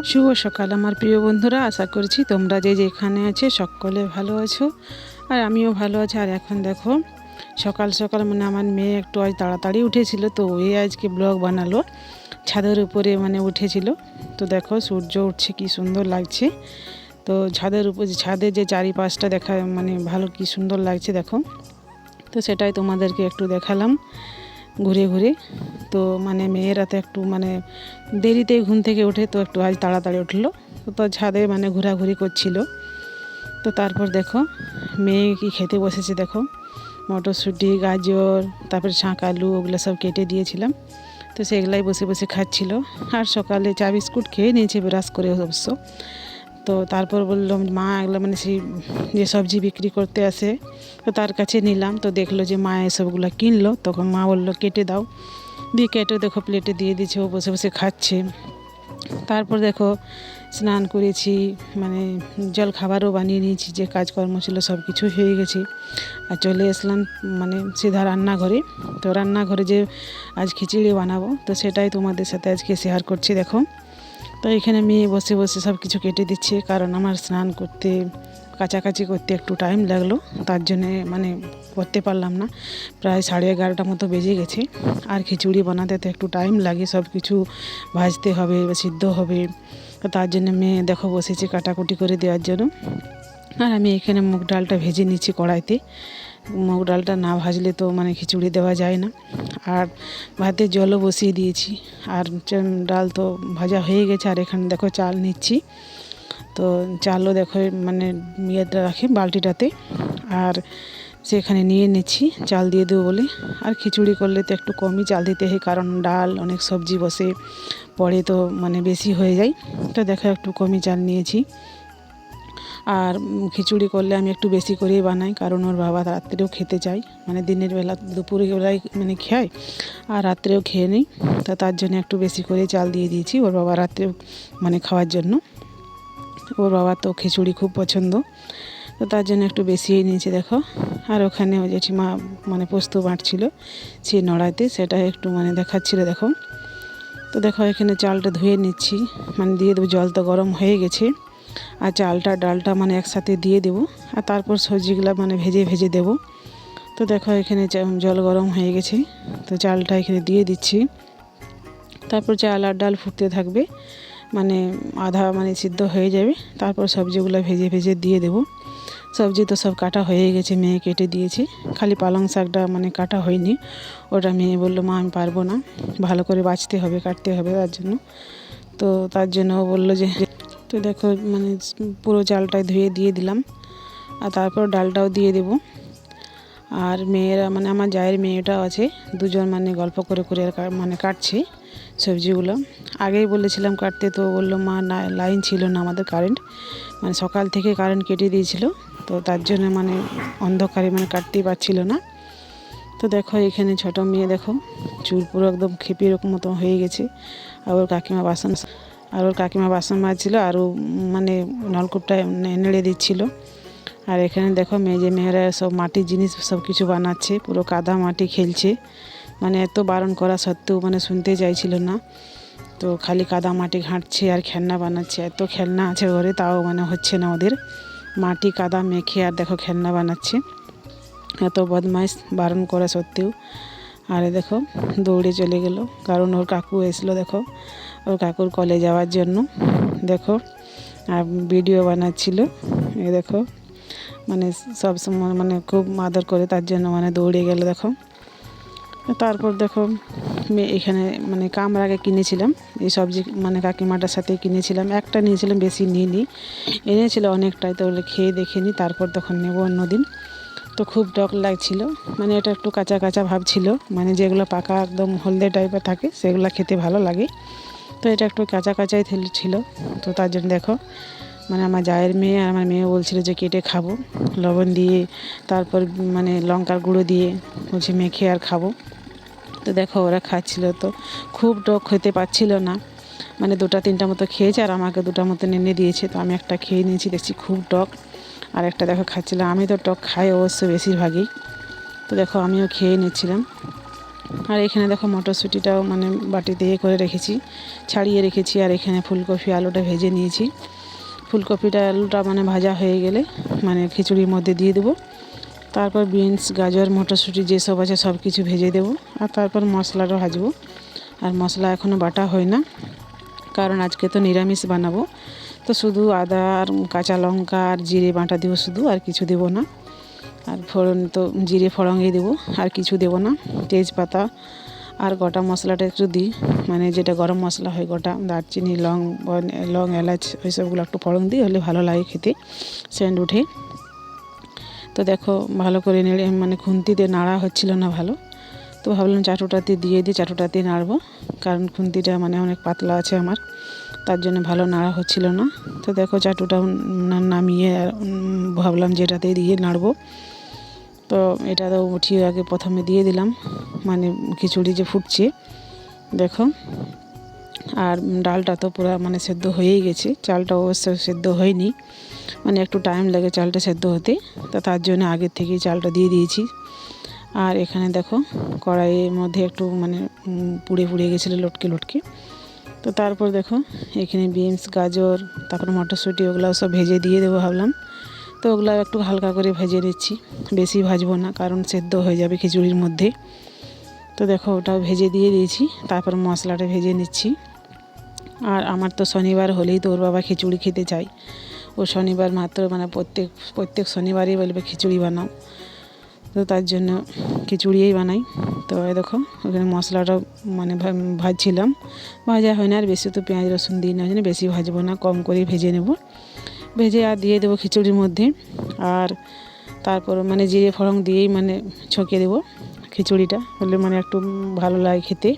শুভ সকাল আমার প্রিয় বন্ধুরা, আশা করছি তোমরা যে যেখানে আছে সকলে ভালো আছো আর আমিও ভালো আছি। আর এখন দেখো সকাল সকাল মানে আমার মেয়ে একটু আজ তাড়াতাড়ি উঠেছিল, তো ওই আজকে ব্লগ বানালো। ছাদের উপরে মানে উঠেছিল, তো দেখো সূর্য উঠছে কি সুন্দর লাগছে। তো ছাদের যে চারিপাশটা দেখা মানে ভালো কি সুন্দর লাগছে দেখো। তো সেটাই তোমাদেরকে একটু দেখালাম ঘুরে ঘুরে। তো মানে মেয়েরা তো একটু মানে দেরিতে ঘুম থেকে ওঠে, তো একটু আজ তাড়াতাড়ি উঠলো, তো ছাদে মানে ঘোরাঘুরি করছিল। তো তারপর দেখো মেয়ে কি খেতে বসেছে দেখো, মটরশুঁটি, গাজর, তারপরে শাঁক আলু ওগুলো সব কেটে দিয়েছিলাম, তো সেগুলাই বসে বসে খাচ্ছিল। আর সকালে চা বিস্কুট খেয়ে নিয়েছে ব্রাশ করে অবশ্য। তো তারপর বললাম মা এগুলো মানে সেই যে সবজি বিক্রি করতে আসে, তো তার কাছে নিলাম, তো দেখলো যে মা এসবগুলো কিনলো, তখন মা বললো কেটে দাও, দিয়ে কেটে দেখো প্লেটে দিয়ে দিচ্ছে, ও বসে বসে খাচ্ছে। তারপর দেখো স্নান করেছি, মানে জল খাবারও বানিয়ে নিয়েছি, যে কাজকর্ম ছিল সব কিছু হয়ে গেছে। আর চলে আসলাম মানে সিধা রান্নাঘরে। তো রান্নাঘরে যে আজ খিচুড়ি বানাবো, তো সেটাই তোমাদের সাথে আজকে শেয়ার করছি দেখো। তো এখানে মেয়ে বসে বসে সব কিছু কেটে দিচ্ছে, কারণ আমার স্নান করতে কাছাকাছি করতে একটু টাইম লাগলো, তার জন্যে মানে করতে পারলাম না। প্রায় 11:30 মতো বেজে গেছে। আর খিচুড়ি বানাতে তো একটু টাইম লাগে, সব কিছু ভাজতে হবে বা সিদ্ধ হবে, তো তার জন্য মেয়ে দেখো বসেছে কাটাকুটি করে দেওয়ার জন্য। আর আমি এখানে মুগ ডালটা ভেজে নিচ্ছি কড়াইতে। মুগ ডালটা না ভাজলে তো মানে খিচুড়ি দেওয়া যায় না। আর ভাতের জলও বসিয়ে দিয়েছি, আর ডাল তো ভাজা হয়ে গেছে। আর এখানে দেখো চাল নিচ্ছি, তো চালও দেখো মানে ইয়েটা রাখি বালতিটাতে, আর সেখানে নিয়ে নিচ্ছি চাল দিয়ে দেবো বলে। আর খিচুড়ি করলে তো একটু কমই চাল দিতে হয়, কারণ ডাল অনেক সবজি বসে পড়ে, তো মানে বেশি হয়ে যায়। তো দেখো একটু কমই চাল নিয়েছি। আর খিচুড়ি করলে আমি একটু বেশি করেই বানাই, কারণ ওর বাবা রাত্রেও খেতে চায়, মানে দিনের বেলা দুপুরের বেলায় মানে খায় আর রাত্রেও খেয়ে নিই। তো তার জন্য একটু বেশি করে চাল দিয়ে দিয়েছি ওর বাবা রাত্রেও মানে খাওয়ার জন্য। ওর বাবা তো খিচুড়ি খুব পছন্দ, তো তার জন্য একটু বেশিই নিয়েছি দেখো। আর ওখানে ওই জেঠিমা মানে পোস্ত বাঁটছিল সেই নড়াইতে, সেটা একটু মানে দেখাচ্ছিল দেখো। তো দেখো এখানে চালটা ধুয়ে নিচ্ছি, মানে দিয়ে দেবো, জল তো গরম হয়ে গেছে। আর চালটা ডালটা মানে একসাথে দিয়ে দেবো, আর তারপর সবজিগুলো মানে ভেজে ভেজে দেবো। তো দেখো এখানে জল গরম হয়ে গেছে, তো চালটা এখানে দিয়ে দিচ্ছি। তারপর চাল আর ডাল ফুটতে থাকবে, মানে আধা মানে সিদ্ধ হয়ে যাবে, তারপর সবজিগুলো ভেজে ভেজে দিয়ে দেবো। সবজি তো সব কাটা হয়ে গেছে, মেয়ে কেটে দিয়েছে, খালি পালং শাকটা মানে কাটা হয়নি। ওটা মেয়ে বললো মা আমি পারবো না, ভালো করে বাছতে হবে কাটতে হবে তার জন্য। তো তার জন্য ও বললো যে, তো দেখো মানে পুরো চালটাই ধুয়ে দিয়ে দিলাম, আর তারপর ডালটাও দিয়ে দেবো। আর মেয়েরা মানে আমার জায়ের মেয়েটাও আছে, দুজন মানে গল্প করে করে মানে কাটছে সবজিগুলো। আগেই বলেছিলাম কাটতে, তো বললো মা না লাইন ছিল না আমাদের কারেন্ট, মানে সকাল থেকে কারেন্ট কেটে দিয়েছিল, তো তার জন্য মানে অন্ধকারে মানে কাটতেই পারছিল না। তো দেখো এখানে ছোটো মেয়ে দেখো চুল পুরো একদম খেপির মতো হয়ে গেছে। আর ওর কাকিমা বাসন মাজছিল, আর ও মানে নলকূপটা নেড়ে দিচ্ছিল। আর এখানে দেখো মেয়েরা সব মাটির জিনিস সব কিছু বানাচ্ছে, পুরো কাদা মাটি খেলছে, মানে এত বারণ করা সত্ত্বেও মানে শুনতে চাইছিল না। তো খালি কাদা মাটি ঘাঁটছে আর খেলনা বানাচ্ছে, এত খেলনা আছে ঘরে তাও মানে হচ্ছে না ওদের, মাটি কাদা মেখে আর দেখো খেলনা বানাচ্ছে, এত বদমাইশ বারণ করা সত্ত্বেও। আর দেখো দৌড়ে চলে গেল, কারণ ওর কাকু এসলো দেখো, ওর কাকুর কলে যাওয়ার জন্য দেখো। আর ভিডিও বানাচ্ছিল, এ দেখো মানে সব সময় মানে খুব আদর করে, তার জন্য মানে দৌড়ে গেল দেখো। তারপর দেখো এখানে মানে কামরাগে কিনেছিলাম এই সবজি, মানে কাকিমাটার সাথে কিনেছিলাম, একটা নিয়েছিলাম বেশি নিইনি, এনেছিল অনেকটাই, তো বলে খেয়ে দেখে নি তারপর তখন নেবো অন্যদিন। তো খুব টক লাগছিল, মানে এটা একটু কাঁচা কাঁচা ভাব ছিল, মানে যেগুলো পাকা একদম হলদে টাইপের থাকে সেগুলো খেতে ভালো লাগে, তো এটা একটু কাঁচা কাঁচাই ছিল। তো তার জন্য দেখো মানে আমার জায়ের মেয়ে আর আমার মেয়ে বলছিল যে কেটে খাবো লবণ দিয়ে, তারপর মানে লঙ্কার গুঁড়ো দিয়ে বলছি মেখে আর খাবো। তো দেখো ওরা খাচ্ছিল, তো খুব টক খেতে পারছিল না, মানে 2-3টা মতো খেয়েছে, আর আমাকে 2টা মতো এনে দিয়েছে, তো আমি একটা খেয়ে নিয়েছি, দেখছি খুব টক। আর একটা দেখো খাচ্ছিলাম, আমি তো টক খাই অবশ্য বেশিরভাগই, তো দেখো আমিও খেয়ে নিচ্ছিলাম। আর এখানে দেখো মটরশুঁটিটাও মানে বাটিতে করে রেখেছি, ছাড়িয়ে রেখেছি। আর এখানে ফুলকপি আলুটা ভেজে নিয়েছি। ফুলকপিটা আলুটা মানে ভাজা হয়ে গেলে মানে খিচুড়ির মধ্যে দিয়ে দেবো। তারপর বিনস গাজর মটরশুঁটি যেসব আছে সব কিছু ভেজে দেবো। আর তারপর মশলাটা ভাজবো। আর মশলা এখনও বাটা হয় না, কারণ আজকে তো নিরামিষ বানাবো। তো শুধু আদা আর কাঁচা লঙ্কা আর জিরে বাটা দেবো শুধু, আর কিছু দেবো না। আর ফোড়ন তো জিরে ফোড়নই দেবো, আর কিছু দেবো না। তেজপাতা আর গোটা মশলাটা একটু দিই, মানে যেটা গরম মশলা হয় গোটা, দারচিনি লং এলাচ ওই সবগুলো একটু ফোড়ন দিই, হলে ভালো লাগে খেতে, সেন্ট উঠে। তো দেখো ভালো করে নেড়ে মানে খুন্তিতে নাড়া হচ্ছিল না ভালো, তো ভাবলাম চাটুটাতে দিয়ে দিই, চাটুটাতে নাড়বো, কারণ খুন্তিটা মানে অনেক পাতলা আছে আমার, তার জন্য ভালো নাড়া হচ্ছিল না। তো দেখো চাটুটা নামিয়ে ভাবলাম যেটাতে দিয়ে নাড়বো। তো এটা তো উঠিয়ে আগে প্রথমে দিয়ে দিলাম, মানে খিচুড়ি যে ফুটছে দেখো। আর ডালটা তো পুরো মানে সেদ্ধ হয়েই গেছে, চালটা অবশ্য সেদ্ধ হয়নি, মানে একটু টাইম লাগে চালটা সেদ্ধ হতে, তো তার জন্য আগের থেকেই চালটা দিয়ে দিয়েছি। আর এখানে দেখো কড়াইয়ের মধ্যে একটু মানে পুড়ে পুড়ে গেছিলো লটকে লটকে। তো তারপর দেখো এখানে বিনস গাজর তারপর মটরশুঁটি ওগুলো সব ভেজে দিয়ে দেবো ভাবলাম। তো ওগুলো একটু হালকা করে ভেজে নিচ্ছি, বেশি ভাজবো না, কারণ সেদ্ধ হয়ে যাবে খিচুড়ির মধ্যে। তো দেখো ওটাও ভেজে দিয়ে দিয়েছি, তারপর মশলাটা ভেজে নিচ্ছি। আর আমার তো শনিবার হলেই তো ওর বাবা খিচুড়ি খেতে চাই। ও শনিবার মাত্র মানে প্রত্যেক শনিবারই বলবে খিচুড়ি বানাও, তো তার জন্য খিচুড়িই বানাই। তো দেখো ওখানে মশলাটা মানে ভাজছিলাম, ভাজা হয় না, আর বেশি তো পেঁয়াজ রসুন দিই না, জন্য বেশি ভাজবো না, কম করে ভেজে নেব। ভেজে আর দিয়ে দেবো খিচুড়ির মধ্যে। আর তারপর মানে জিরে ফোড়ন দিয়েই মানে ছকে দেবো খিচুড়িটা, হলে মানে একটু ভালো লাগে খেতে।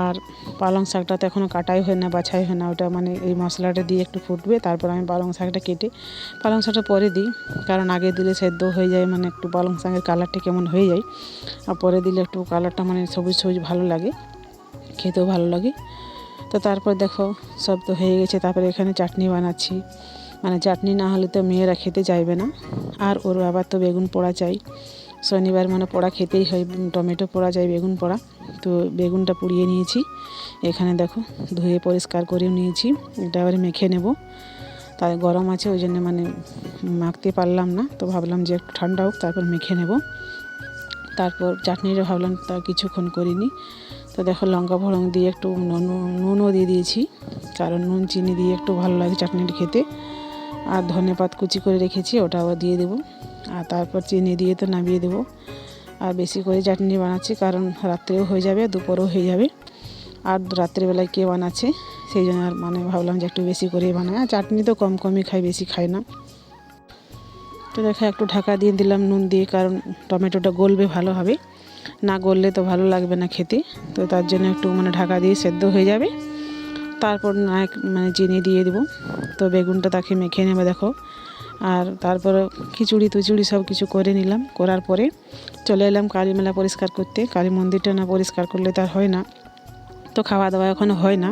আর পালং শাকটা তো এখনও কাটাই হয় না, বাছাই হয় না, ওটা মানে এই মশলাটা দিয়ে একটু ফুটবে, তারপর আমি পালং শাকটা কেটে পালং শাকটা পরে দিই, কারণ আগে দিলে সেদ্ধ হয়ে যায়, মানে একটু পালং শাকের কালারটা কেমন হয়ে যায়, আর পরে দিলে একটু কালারটা মানে সবুজ সবুজ ভালো লাগে, খেতেও ভালো লাগে। তো তারপর দেখো সব তো হয়ে গেছে, তারপরে এখানে চাটনি বানাচ্ছি, মানে চাটনি না হলে তো মেয়েরা খেতে চাইবে না। আর ওর আবার তো বেগুন পোড়া চাই, শনিবার মানে পোড়া খেতেই হয়, টমেটো পোড়া চাই, বেগুন পোড়া। তো বেগুনটা পুড়িয়ে নিয়েছি, এখানে দেখো ধুয়ে পরিষ্কার করেও নিয়েছি, এটা আবার মেখে নেব। তাই গরম আছে ওই জন্য মানে মাখতে পারলাম না, তো ভাবলাম যে একটু ঠান্ডা হোক তারপর মেখে নেব। তারপর চাটনিটা ভাবলাম তা কিছুক্ষণ করিনি। তো দেখো লঙ্কা ফোড়ন দিয়ে একটু নুনও দিয়ে দিয়েছি, কারণ নুন চিনি দিয়ে একটু ভালো লাগে চাটনিটা খেতে। আর ধনেপাতা কুচি করে রেখেছি, ওটাও দিয়ে দেবো। আর তারপর চিনি দিয়ে তো নামিয়ে দেবো। আর বেশি করে চাটনি বানাচ্ছি, কারণ রাত্রেও হয়ে যাবে, দুপুরেও হয়ে যাবে। আর রাত্রেবেলায় কে বানাচ্ছে, সেই জন্য আর মানে ভাবলাম যে একটু বেশি করেই বানাই। আর চাটনি তো কম কমই খাই, বেশি খাই না। তো দেখো একটু ঢাকা দিয়ে দিলাম নুন দিয়ে, কারণ টমেটোটা গলবে ভালো হবে, না গললে তো ভালো লাগবে না খেতে। তো তার জন্য একটু মানে ঢাকা দিয়ে সেদ্ধ হয়ে যাবে, তারপর না মানে চিনি দিয়ে দেবো। তো বেগুনটা তাকে মেখে নেবে দেখো। আর তারপর খিচুড়ি তুচুড়ি সব কিছু করে নিলাম, করার পরে চলে এলাম কালী মেলা পরিষ্কার করতে। কালী মন্দিরটা না পরিষ্কার করলে তার হয় না, তো খাওয়া দাওয়া এখনও হয় না,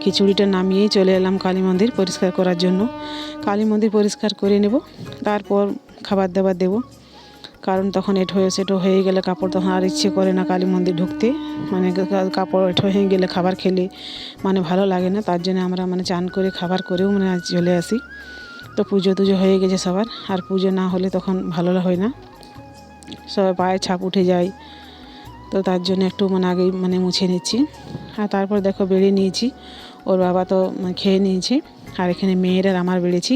খিচুড়িটা নামিয়েই চলে এলাম কালী মন্দির পরিষ্কার করার জন্য। কালী মন্দির পরিষ্কার করে নেব, তারপর খাবার দাবার দেবো, কারণ তখন সেটো হয়ে গেলে কাপড় তখন আর ইচ্ছে করে না কালী মন্দির ঢুকতে, মানে কাপড় হয়ে গেলে খাবার খেলে মানে ভালো লাগে না, তার জন্য আমরা মানে চান করে খাবার করেও মানে চলে আসি। তো পুজো টুজো হয়ে গেছে সবার, আর পুজো না হলে তখন ভালো হয় না, সবার পায়ে ছাপ উঠে যায়, তো তার জন্য একটু মানে আগেই মানে মুছে নিচ্ছি। আর তারপর দেখো বেড়ে নিয়েছি, ওর বাবা তো খেয়ে নিয়েছে। আর এখানে মেয়ের আর আমার বেড়েছি।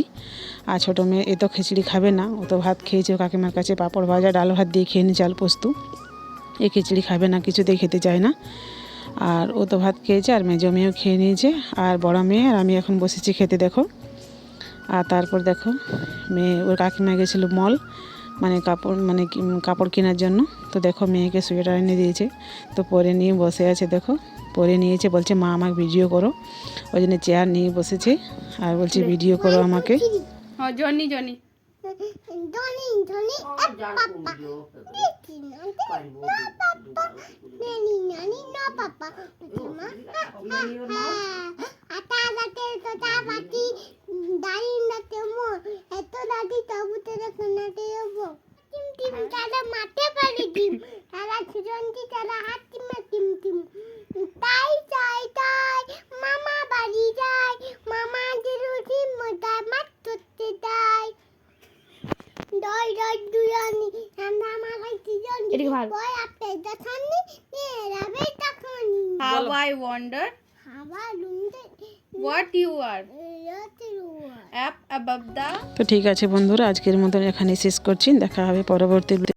আর ছোটো মেয়ে এ তো খিচড়ি খাবে না, ও তো ভাত খেয়েছে, কাকিমার কাছে পাঁপড় ভাজা ডাল ভাত দিয়ে খেয়ে নিয়েছে, আল পোস্ত। এ খিচড়ি খাবে না, কিছুতেই খেতে চায় না। আর ও তো ভাত খেয়েছে, আর মেজো মেয়েও খেয়ে নিয়েছে, আর বড় মেয়ে আর আমি এখন বসেছি খেতে দেখো। আর তারপর দেখো মেয়ে ওর কাকিমা গেছিলো মল, মানে কাপড় কেনার জন্য। তো দেখো মেয়েকে সোয়েটার এনে দিয়েছে, তো পরে নিয়ে বসে আছে দেখো, পরে নিয়েছে, বলছে মা আমাকে ভিডিও করো, ওই জন্য চেয়ার নিয়ে বসেছে আর বলছে ভিডিও করো আমাকে। Johnny Johnny Donny, Donny, Papa. No, Papa. Nanny, Nanny, no, Papa. Mama. Ata late to ta pati. Dari late mo. Eto lati tabu tere kunate yobo. Tim tim tala mate pari tim. Tala chironti tala hat দই দই দুয়ানি আমরা মালাই তিজন এদিকে ভালো। বই আপে দছানি নে রাবে তখনি How I wonder হাওয়া লুন্দে what you are রতিরুয়া up above the তো ঠিক আছে বন্ধুরা, আজকের মতন এখানে শেষ করছি। দেখা হবে পরবর্তী